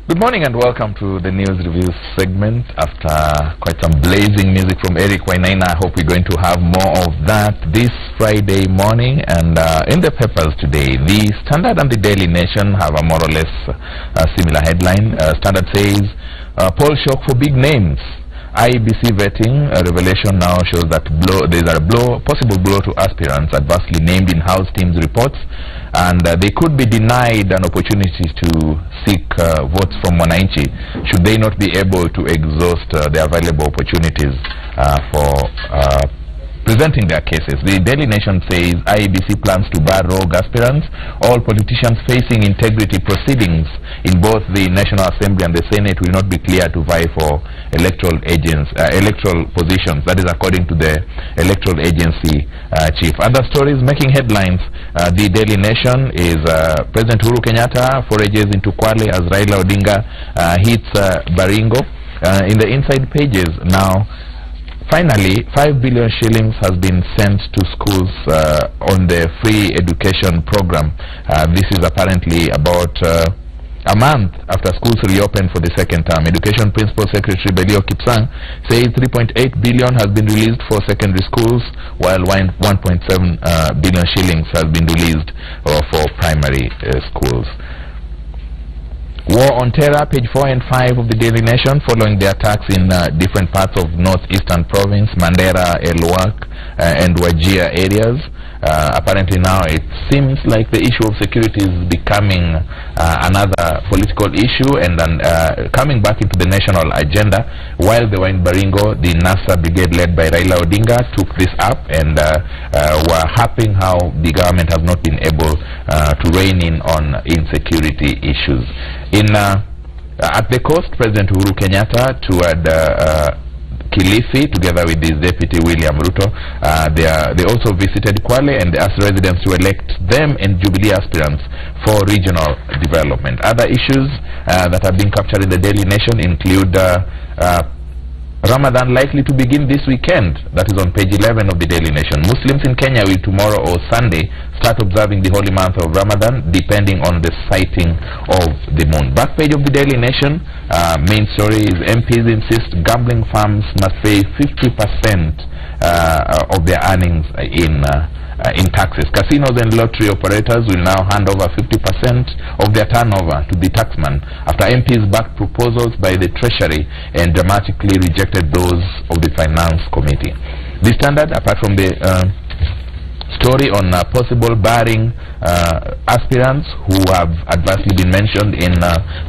Good morning and welcome to the news review segment. After quite some blazing music from Eric Wainaina, I hope we're going to have more of that this Friday morning. And in the papers today, the Standard and the Daily Nation have a more or less similar headline. Standard says, poll shock for big names. IEBC vetting revelation now shows that there's a possible blow to aspirants adversely named in House Teams reports, and they could be denied an opportunity to seek votes from Wananchi should they not be able to exhaust the available opportunities for presenting their cases. The Daily Nation says IEBC plans to bar rogue aspirants. All politicians facing integrity proceedings in both the National Assembly and the Senate will not be cleared to vie for electoral positions. That is according to the electoral agency chief. Other stories making headlines. The Daily Nation is President Uhuru Kenyatta forages into Kwale as Raila Odinga hits Baringo. In the inside pages now, finally, 5 billion shillings has been sent to schools on the free education program. This is apparently about a month after schools reopened for the second term. Education Principal Secretary Belio Kipsang says 3.8 billion has been released for secondary schools, while 1.7 billion shillings has been released for primary schools. War on terror, page 4 and 5 of the Daily Nation, following the attacks in different parts of northeastern province, Mandera, Elwak, and Wajir areas. Apparently now it seems like the issue of security is becoming another political issue and coming back into the national agenda. While they were in Baringo, the NASA brigade led by Raila Odinga took this up and were harping how the government has not been able to rein in on insecurity issues. At the coast, President Uhuru Kenyatta toured Kilifi together with his deputy William Ruto. They also visited Kwale and asked residents to elect them and Jubilee aspirants for regional development. Other issues that have been captured in the Daily Nation include Ramadan likely to begin this weekend. That is on page 11 of the Daily Nation. Muslims in Kenya will tomorrow or Sunday start observing the holy month of Ramadan, depending on the sighting of the moon. Back page of the Daily Nation, main story is MPs insist gambling firms must pay 50% of their earnings in taxes. Casinos and lottery operators will now hand over 50% of their turnover to the taxman after MPs backed proposals by the Treasury and dramatically rejected those of the Finance Committee. The Standard, apart from the story on possible barring aspirants who have adversely been mentioned in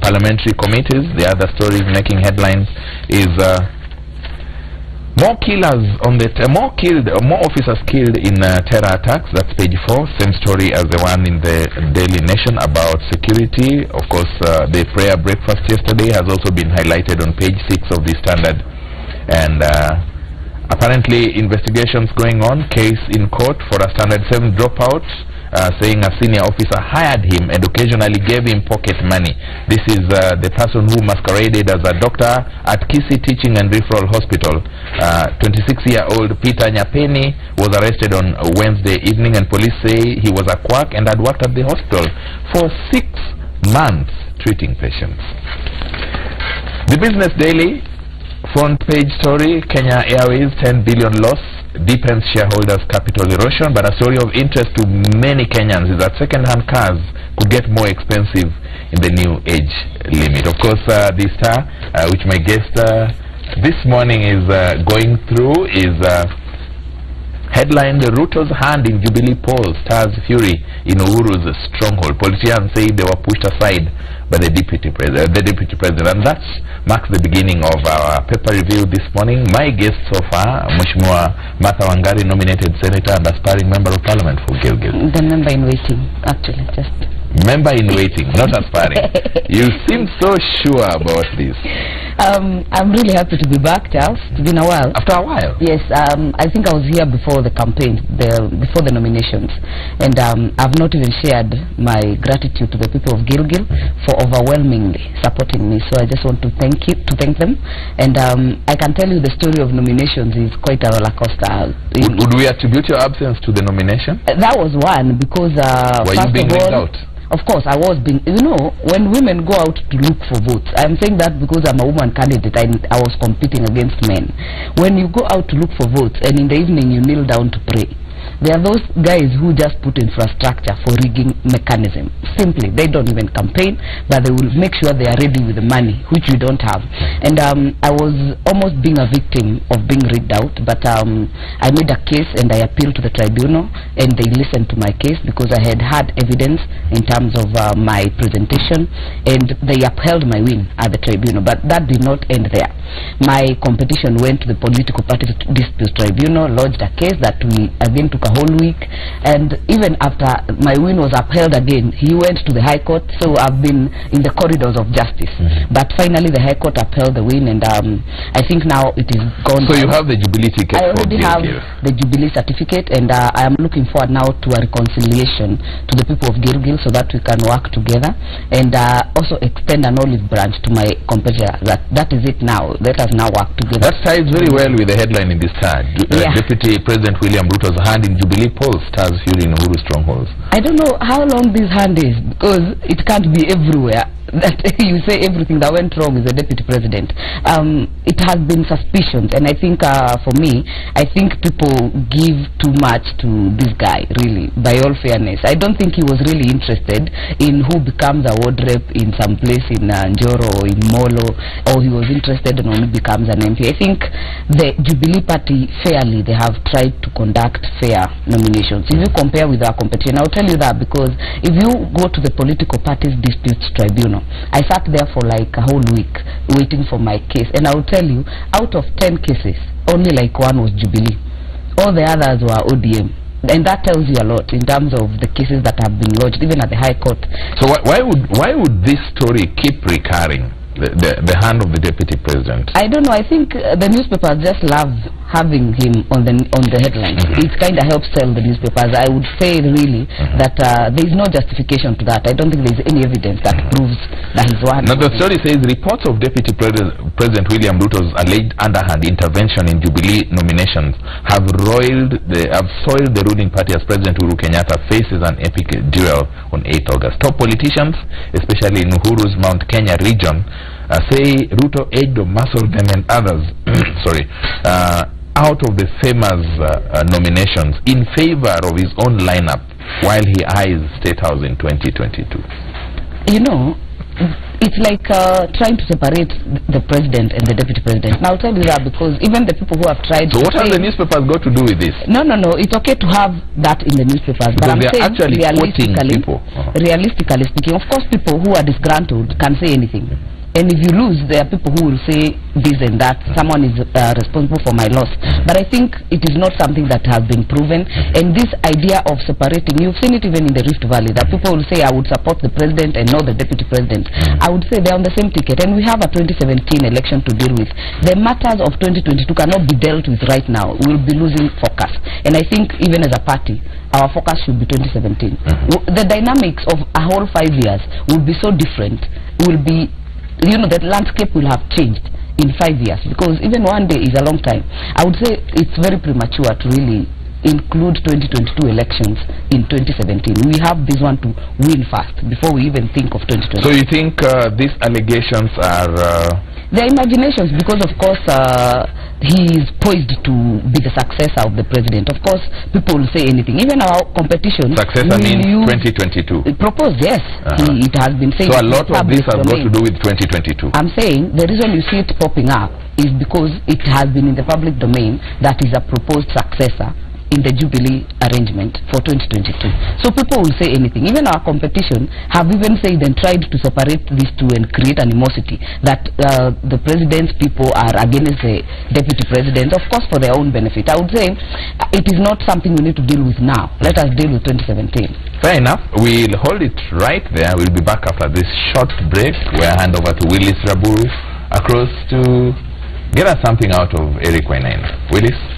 parliamentary committees, the other stories making headlines is more officers killed in terror attacks. That's page 4. Same story as the one in the Daily Nation about security. Of course, the prayer breakfast yesterday has also been highlighted on page 6 of the Standard. And apparently investigations going on. Case in court for a Standard 7 dropout, saying a senior officer hired him and occasionally gave him pocket money. This is the person who masqueraded as a doctor at Kisii Teaching and Referral Hospital. 26-year-old Peter Nyapeni was arrested on Wednesday evening, and police say he was a quack and had worked at the hospital for 6 months treating patients. The Business Daily front page story, Kenya Airways 10 billion loss deepens shareholders' capital erosion. But a story of interest to many Kenyans is that second-hand cars could get more expensive in the new age limit. Of course, the Star, which my guest this morning is going through, is headline, Ruto's hand in Jubilee polls stirs fury in Uhuru's stronghold. Politicians say they were pushed aside by the deputy president, and that marks the beginning of our paper review this morning. My guest so far, Mheshimiwa Martha Wangari, nominated senator and aspiring member of parliament for Gilgil. The member in waiting, actually, just member in waiting, not aspiring. You seem so sure about this. I'm really happy to be back, Charles. It's been a while. After a while? Yes, I think I was here before the campaign, before the nominations, and I've not even shared my gratitude to the people of Gilgil for overwhelmingly supporting me. So I just want to thank them, and I can tell you the story of nominations is quite a roller coaster. Would we attribute your absence to the nomination? That was one, because were you being left out? of course, I was being, when women go out to look for votes, I'm saying that because I'm a woman candidate, I was competing against men. When you go out to look for votes and in the evening you kneel down to pray, there are those guys who just put infrastructure for rigging mechanism. Simply, they don't even campaign, but they will make sure they are ready with the money, which we don't have. And I was almost being a victim of being rigged out, but I made a case and I appealed to the tribunal, and they listened to my case because I had evidence in terms of my presentation, and they upheld my win at the tribunal. But that did not end there. My competition went to the Political Parties Disputes Tribunal, lodged a case that we again took a whole week, and even after my win was upheld again, he went to the High Court. So I've been in the corridors of justice, but finally the High Court upheld the win, and I think now it is gone. So you have the Jubilee ticket. I already have the Jubilee certificate, and I am looking forward now to a reconciliation to the people of Gilgil so that we can work together, and also extend an olive branch to my competitor. That is it now. Let us now work together. That ties very well with the headline in this Star. Deputy President William Ruto's hand in Jubilee polls stars fuel in Uhuru strongholds. I don't know how long this hand is, because it can't be everywhere. That you say everything that went wrong is the deputy president. It has been suspicions, and I think for me, I think people give too much to this guy, really, by all fairness. I don't think he was really interested in who becomes a ward rep in some place in Njoro or in Molo, or he was interested in who becomes an MP. I think the Jubilee Party, fairly, they have tried to conduct fair nominations. If you compare with our competition, I'll tell you that, because if you go to the Political Parties Disputes Tribunal, I sat there for like a whole week waiting for my case, and I will tell you, out of 10 cases, only like one was Jubilee. All the others were ODM. And that tells you a lot in terms of the cases that have been lodged, even at the High Court. So why would this story keep recurring? The hand of the deputy president? I don't know. I think the newspapers just love having him on the headlines. It kind of helps sell the newspapers. I would say really that there is no justification to that. I don't think there is any evidence that proves that he's one. Now the story says reports of Deputy President William Ruto's alleged underhand intervention in Jubilee nominations have soiled the ruling party as President Uhuru Kenyatta faces an epic duel on 8th August. Top politicians, especially in Uhuru's Mount Kenya region, say Ruto edged or muscled them and others out of the famous nominations in favor of his own lineup while he eyes State House in 2022. It's like trying to separate the president and the deputy president. Now I'll tell you that because even the people who have tried. So what have the newspapers got to do with this? No. It's okay to have that in the newspapers, but I'm saying actually realistically speaking, of course, people who are disgruntled can say anything. And if you lose, there are people who will say this and that. Someone is responsible for my loss. But I think it is not something that has been proven. And this idea of separating, you've seen it even in the Rift Valley, that people will say, I would support the president and not the deputy president. I would say they're on the same ticket. And we have a 2017 election to deal with. The matters of 2022 cannot be dealt with right now. We'll be losing focus. And I think even as a party, our focus should be 2017. The dynamics of a whole 5 years will be so different. Will be, the landscape will have changed in 5 years, because even one day is a long time. I would say it's very premature to really include 2022 elections in 2017. We have this one to win first before we even think of 2020. So you think these allegations are... They're imaginations, because of course he is poised to be the successor of the president. Of course, people will say anything. Even our competition... Successor means 2022? Proposed, yes. It has been said. So a lot of this has got to do with 2022? I'm saying the reason you see it popping up is because it has been in the public domain that is a proposed successor in the Jubilee arrangement for 2022. So people will say anything. Even our competition have even said and tried to separate these two and create animosity, that the president's people are against the deputy president, of course for their own benefit. I would say it is not something we need to deal with now. Let us deal with 2017. Fair enough. We'll hold it right there. We'll be back after this short break where I hand over to Willis Raburu across to get us something out of Eric Wainaina. Willis?